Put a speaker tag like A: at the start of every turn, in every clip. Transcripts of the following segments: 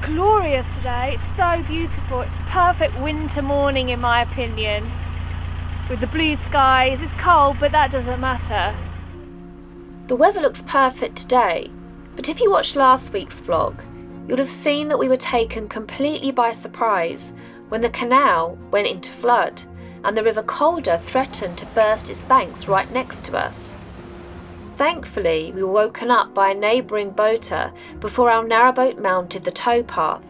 A: glorious today. It's so beautiful. It's a perfect winter morning in my opinion. With the blue skies. It's cold, but that doesn't matter. The weather looks perfect today, but if you watched last week's vlog, you'll have seen that we were taken completely by surprise when the canal went into flood and the River Calder threatened to burst its banks right next to us. Thankfully, we were woken up by a neighbouring boater before our narrowboat mounted the towpath.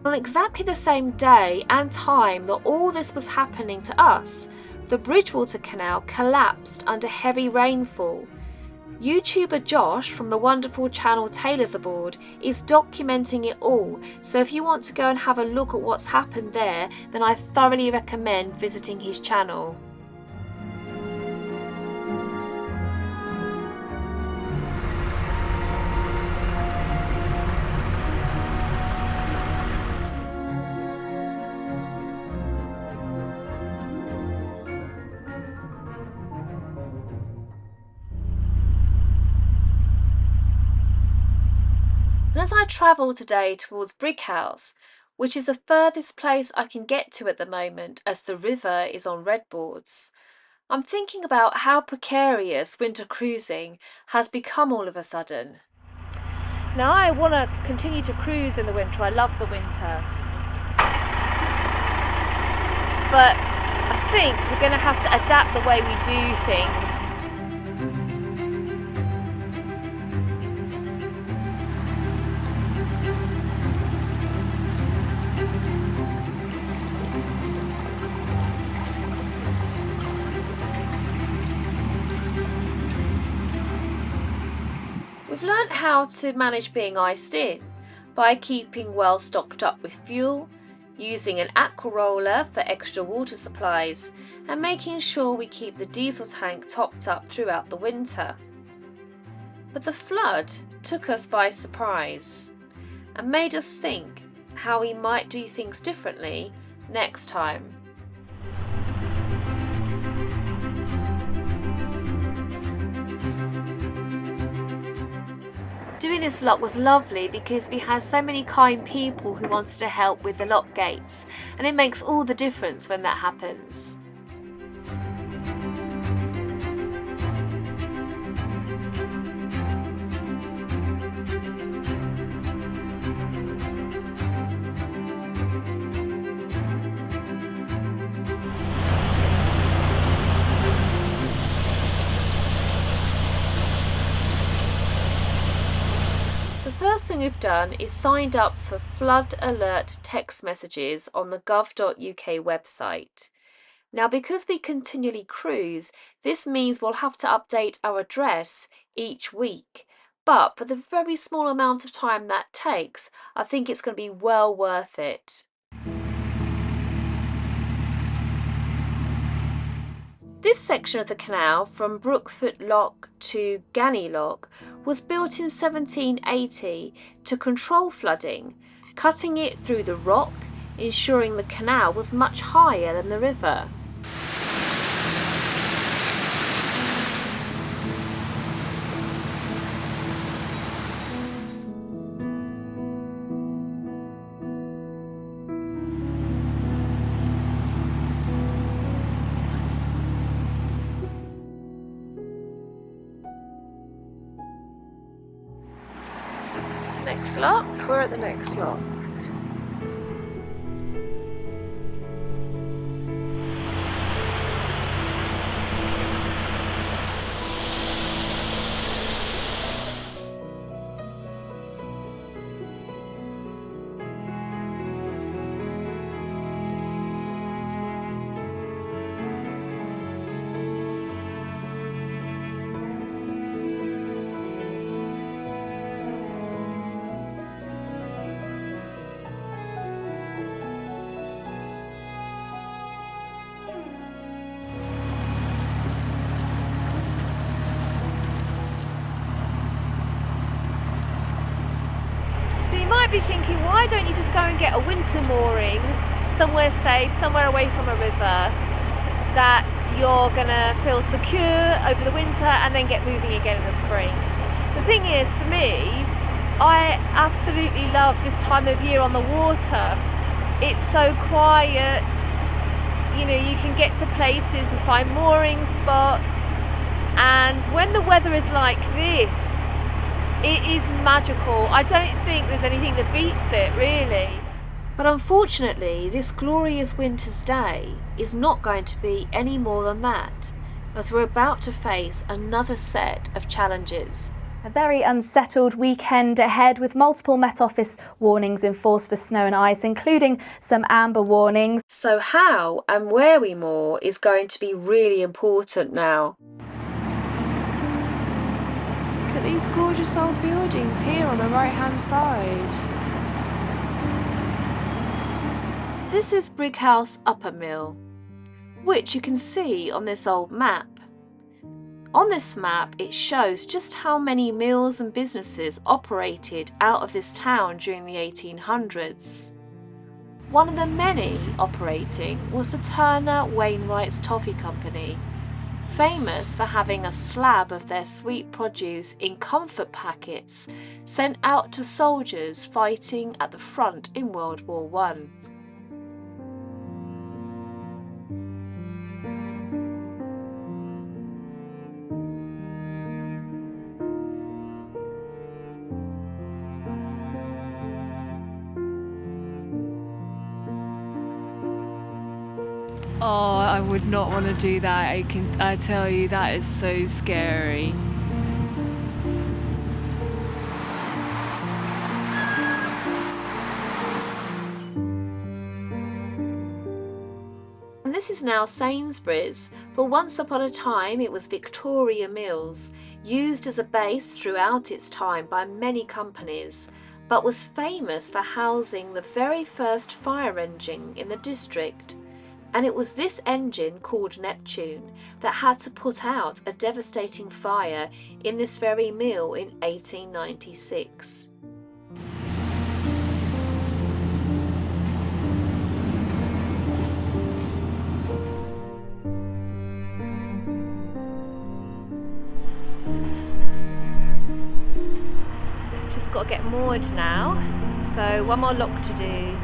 A: On exactly the same day and time that all this was happening to us, the Bridgewater Canal collapsed under heavy rainfall. YouTuber Josh from the wonderful channel Taylor's Aboard is documenting it all, so if you want to go and have a look at what's happened there, then I thoroughly recommend visiting his channel. And as I travel today towards Brighouse, which is the furthest place I can get to at the moment as the river is on red boards, I'm thinking about how precarious winter cruising has become all of a sudden. Now I want to continue to cruise in the winter, I love the winter. But I think we're going to have to adapt the way we do things. We've learnt how to manage being iced in by keeping well stocked up with fuel, using an aqua roller for extra water supplies, and making sure we keep the diesel tank topped up throughout the winter. But the flood took us by surprise and made us think how we might do things differently next time. Doing this lot was lovely because we had so many kind people who wanted to help with the lock gates, and it makes all the difference when that happens. The first thing we've done is signed up for flood alert text messages on the gov.uk website. Now, because we continually cruise, this means we'll have to update our address each week, but for the very small amount of time that takes, I think it's going to be well worth it. This section of the canal from Brookfoot Lock to Ganny Lock was built in 1780 to control flooding, cutting it through the rock, ensuring the canal was much higher than the river. Next lock, we're at the next lock. You might be thinking, why don't you just go and get a winter mooring somewhere safe, somewhere away from a river? that you're gonna feel secure over the winter and then get moving again in the spring. The thing is, for me, I absolutely love this time of year on the water. It's so quiet, you know, you can get to places and find mooring spots, and when the weather is like this, it is magical. I don't think there's anything that beats it, really. But unfortunately, this glorious winter's day is not going to be any more than that, as we're about to face another set of challenges.
B: A very unsettled weekend ahead, with multiple Met Office warnings in force for snow and ice, including some amber warnings.
A: So how and where we moor is going to be really important now. Look at these gorgeous old buildings here on the right-hand side. This is Brighouse Upper Mill, which you can see on this old map. On this map, it shows just how many mills and businesses operated out of this town during the 1800s. One of the many operating was the Turner Wainwright's Toffee Company, famous for having a slab of their sweet produce in comfort packets sent out to soldiers fighting at the front in World War I. Oh, I would not want to do that. I tell you, that is so scary. And this is now Sainsbury's, but once upon a time it was Victoria Mills, used as a base throughout its time by many companies, but was famous for housing the very first fire engine in the district. And it was this engine, called Neptune, that had to put out a devastating fire in this very mill in 1896. I've just got to get moored now, so one more lock to do.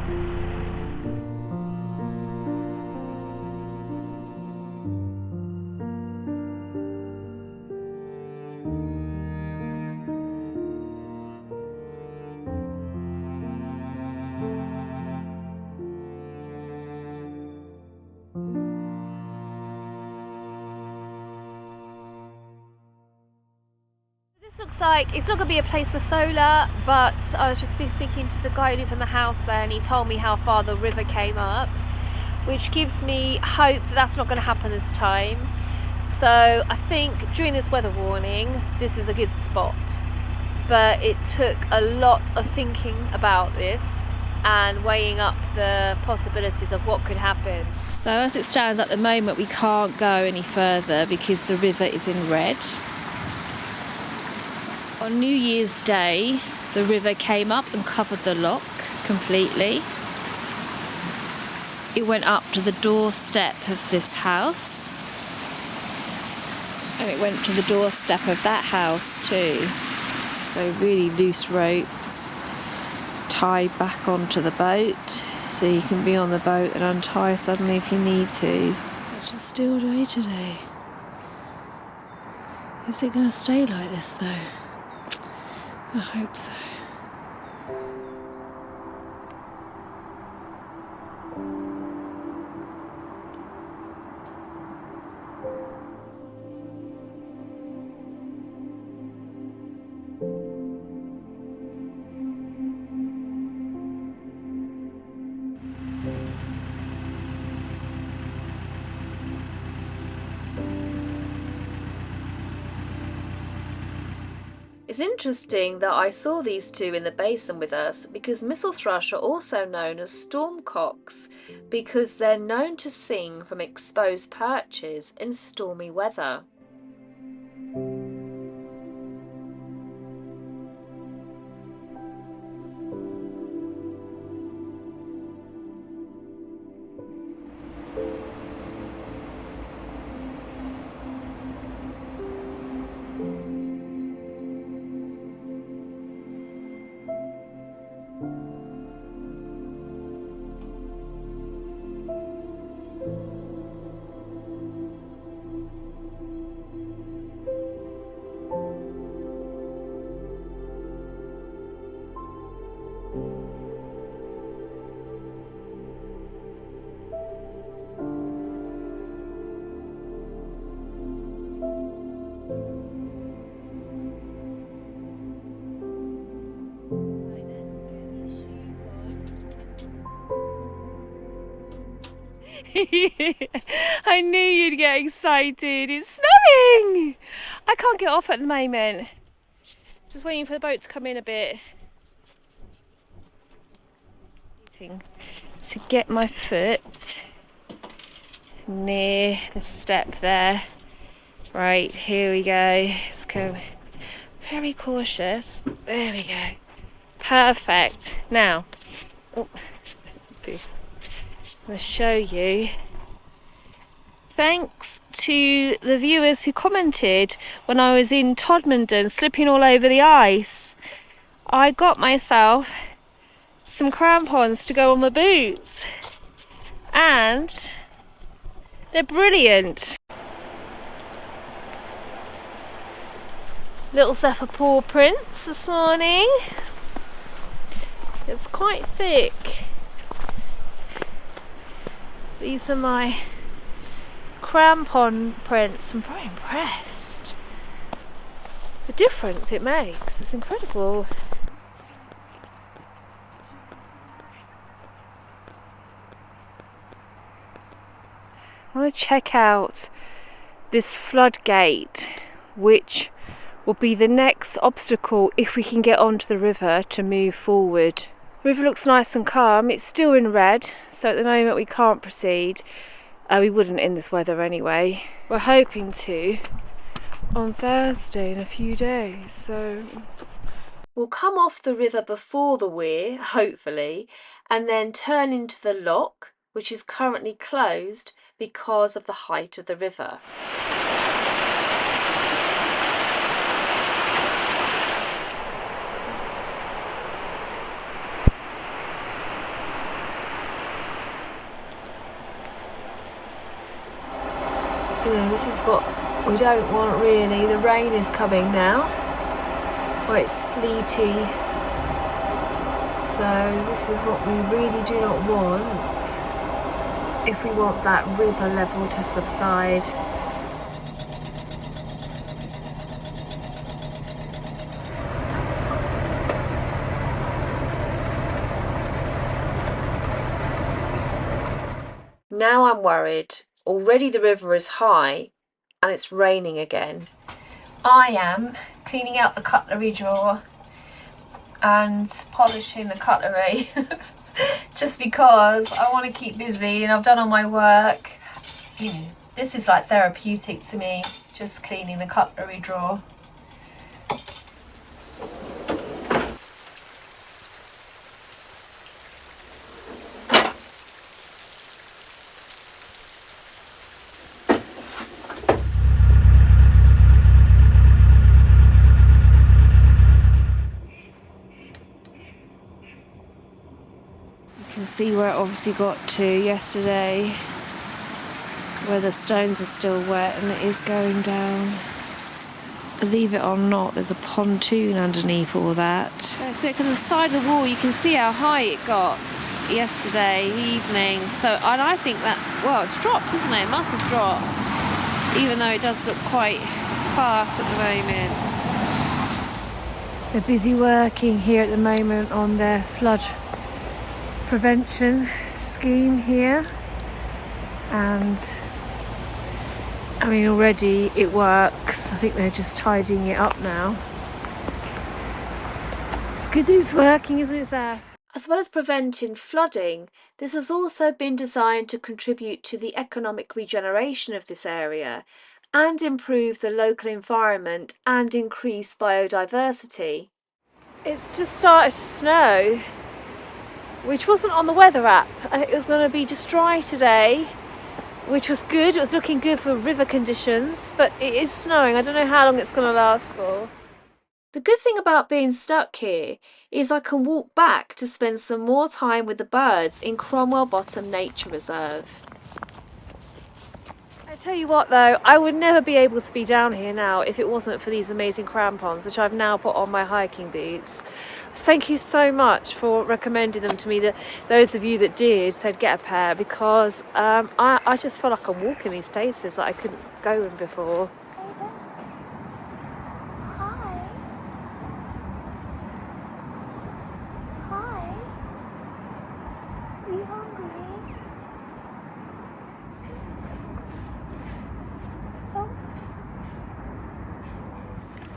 A: Looks like it's not going to be a place for solar, but I was just speaking to the guy who lives in the house there, and he told me how far the river came up, which gives me hope that that's not going to happen this time. So I think during this weather warning, this is a good spot, but it took a lot of thinking about this and weighing up the possibilities of what could happen.
C: So as it stands at the moment, we can't go any further because the river is in red. On New Year's Day, the river came up and covered the lock completely. It went up to the doorstep of this house, and it went to the doorstep of that house too. So really loose ropes tied back onto the boat, so you can be on the boat and untie suddenly if you need to. Such a still day today. Is it going to stay like this though? I hope so.
A: It's interesting that I saw these two in the basin with us, because missel thrush are also known as stormcocks because they're known to sing from exposed perches in stormy weather. I knew you'd get excited. It's snowing! I can't get off at the moment. Just waiting for the boat to come in a bit. To get my foot near the step there. Right, here we go. Let's go very cautious. There we go. Perfect. Now, I'm going to show you. Thanks to the viewers who commented when I was in Todmorden slipping all over the ice, I got myself some crampons to go on the boots, and they're brilliant. Little Zephyr paw prints this morning. It's quite thick. These are my crampon prints. I'm very impressed. The difference it makes is incredible. I want to check out this floodgate, which will be the next obstacle if we can get onto the river to move forward. The river looks nice and calm. It's still in red, so at the moment we can't proceed. We wouldn't in this weather anyway. We're hoping to on Thursday in a few days, so we'll come off the river before the weir, hopefully, and then turn into the lock, which is currently closed because of the height of the river. Yeah, this is what we don't want really. The rain is coming now. Well, it's sleety. So this is what we really do not want if we want that river level to subside. Now I'm worried. Already the river is high and it's raining again. I am cleaning out the cutlery drawer and polishing the cutlery just because I want to keep busy and I've done all my work. You know, this is like therapeutic to me, just cleaning the cutlery drawer. You can see where it obviously got to yesterday, where the stones are still wet and it is going down. Believe it or not, there's a pontoon underneath all that. So on the side of the wall you can see how high it got yesterday evening. So, and I think that, well, it's dropped, isn't it? It must have dropped, even though it does look quite fast at the moment. They're busy working here at the moment on their flood prevention scheme here, and I mean already it works. I think they're just tidying it up now. It's good that it's working, isn't it, Zaf? As well as preventing flooding, this has also been designed to contribute to the economic regeneration of this area and improve the local environment and increase biodiversity. It's just started to snow, which wasn't on the weather app. I think it was going to be just dry today, which was good. It was looking good for river conditions, but it is snowing. I don't know how long it's going to last for. The good thing about being stuck here is I can walk back to spend some more time with the birds in Cromwell Bottom Nature Reserve. I tell you what though, I would never be able to be down here now if it wasn't for these amazing crampons, which I've now put on my hiking boots. Thank you so much for recommending them to me. Those of you that did said get a pair, because I just feel like I'm walking these places that I couldn't go in before.
D: Hi. Hi. Are you hungry?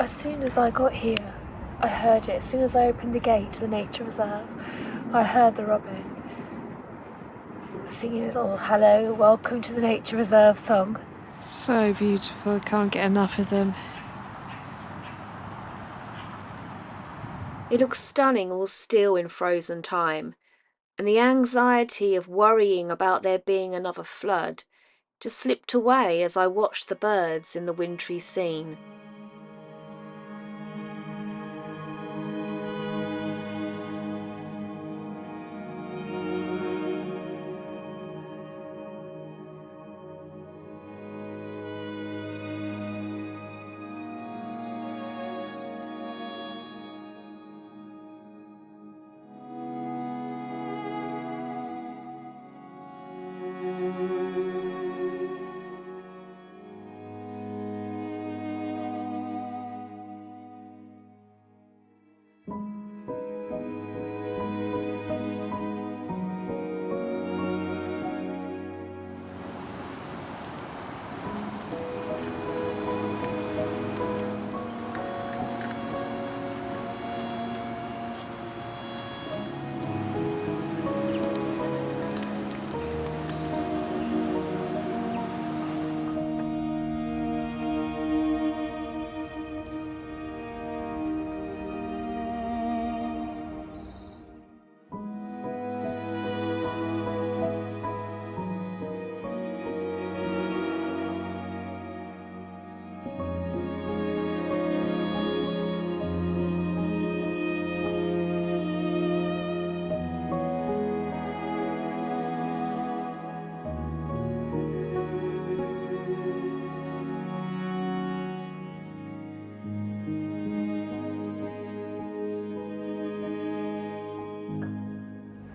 A: As soon as I got here, I heard it. As soon as I opened the gate to the nature reserve, I heard the robin singing a little hello, welcome to the nature reserve song.
C: So beautiful, can't get enough of them.
A: It looks stunning, all still in frozen time, and the anxiety of worrying about there being another flood just slipped away as I watched the birds in the wintry scene.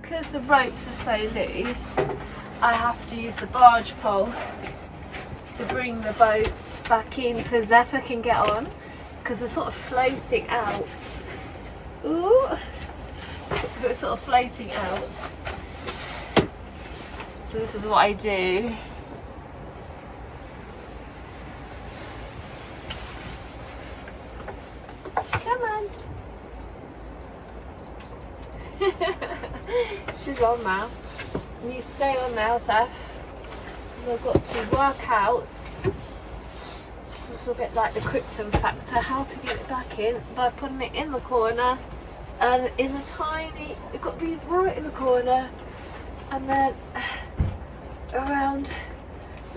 A: Because the ropes are so loose, I have to use the barge pole to bring the boat back in so Zephyr can get on, because we're sort of floating out. Ooh! We're sort of floating out. So this is what I do. Come on! She's on now. And you stay on now, Seth. Because I've got to work out. This is a bit like the Krypton factor. How to get it back in by putting it in the corner and in the tiny. It's got to be right in the corner, and then around.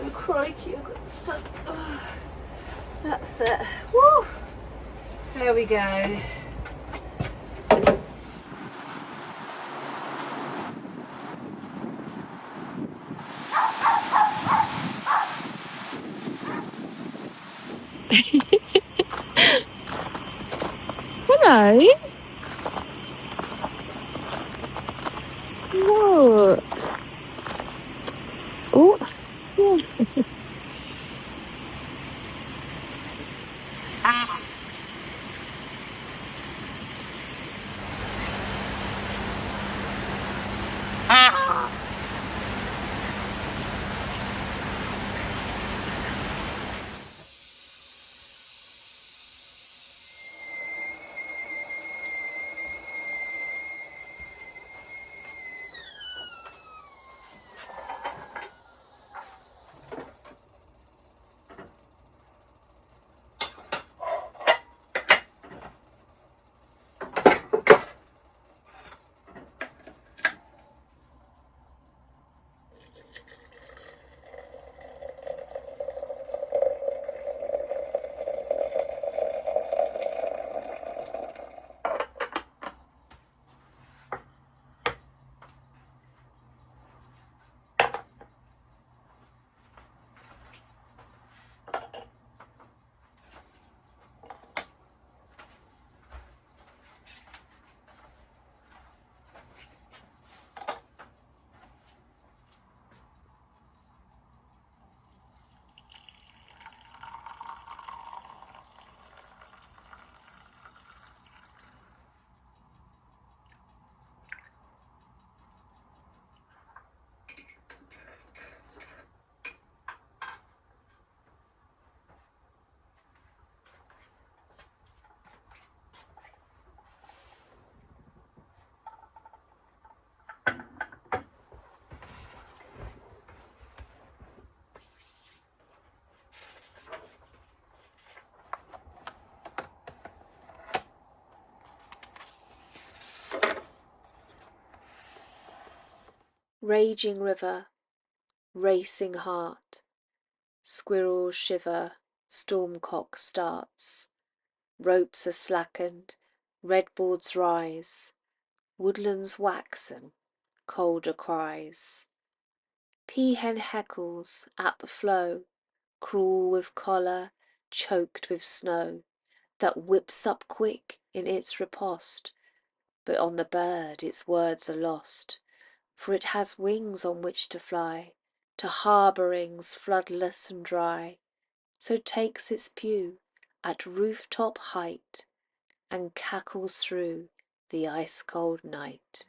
A: Oh crikey! I got stuck. Oh, that's it. Woo! There we go.
C: Hello. Whoa. Oh. Yeah.
A: Raging river, racing heart, squirrels shiver, stormcock starts. Ropes are slackened, redboards rise, woodlands waxen, colder cries. Peahen heckles at the flow, cruel with collar, choked with snow, that whips up quick in its riposte. But on the bird its words are lost, for it has wings on which to fly, to harbourings floodless and dry, so takes its pew at rooftop height, and cackles through the ice-cold night.